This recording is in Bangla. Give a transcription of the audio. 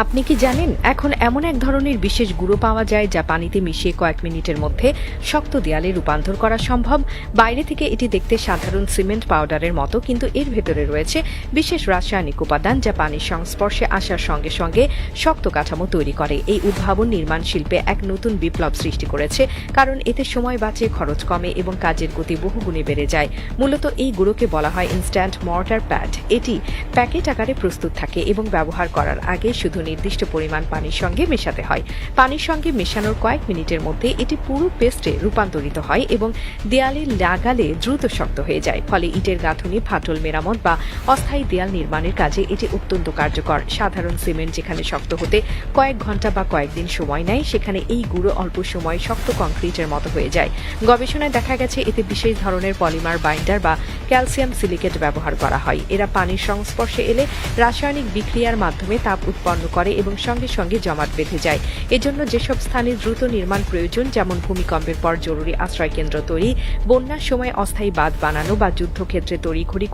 আপনি কি জানেন এখন এমন এক ধরনের বিশেষ গুঁড়ো পাওয়া যায় যা পানিতে মিশিয়ে কয়েক মিনিটের মধ্যে শক্ত দেয়ালে রূপান্তর করা সম্ভব। বাইরে থেকে এটি দেখতে সাধারণ সিমেন্ট পাউডারের মতো, কিন্তু এর ভেতরে রয়েছে বিশেষ রাসায়নিক উপাদান যা পানির সংস্পর্শে আসার সঙ্গে সঙ্গে শক্ত কাঠামো তৈরি করে। এই উদ্ভাবন নির্মাণ শিল্পে এক নতুন বিপ্লব সৃষ্টি করেছে, কারণ এতে সময় বাঁচে, খরচ কমে এবং কাজের গতি বহুগুণে বেড়ে যায়। মূলত এই গুঁড়োকে বলা হয় ইনস্ট্যান্ট মর্টার প্যাড। এটি প্যাকেট আকারে প্রস্তুত থাকে এবং ব্যবহার করার আগে শুধু নির্দিষ্ট পরিমাণ পানির সঙ্গে মেশাতে হয়। পানির সঙ্গে মেশানোর কয়েক মিনিটের মধ্যে এটি পুরো পেস্টে রূপান্তরিত হয় এবং দেয়ালে লাগালে দ্রুত শক্ত হয়ে যায়। ফলে ইটের গাঁথুনি, ফাটল মেরামত বা অস্থায়ী দেয়াল নির্মাণের কাজে এটি অত্যন্ত কার্যকর। সাধারণ সিমেন্ট যেখানে শক্ত হতে কয়েক ঘন্টা বা কয়েকদিন সময় নেয়, সেখানে এই গুঁড়ো অল্প সময়ে শক্ত কংক্রিটের মতো হয়ে যায়। গবেষণায় দেখা গেছে এতে বিশেষ ধরনের পলিমার বাইন্ডার বা ক্যালসিয়াম সিলিকেট ব্যবহার করা হয়। এরা পানির সংস্পর্শে এলে রাসায়নিক বিক্রিয়ার মাধ্যমে তাপ উৎপন্ন করে এবং সঙ্গে সঙ্গে জমাট বেঁধে যায়। এজন্য যেসব স্থানে দ্রুত নির্মাণ প্রয়োজন, যেমন ভূমিকম্পের পর জরুরি আশ্রয়কেন্দ্র তৈরি, বন্যার সময় অস্থায়ী বাঁধ বানানো বা যুদ্ধক্ষেত্রে তড়িঘড়ি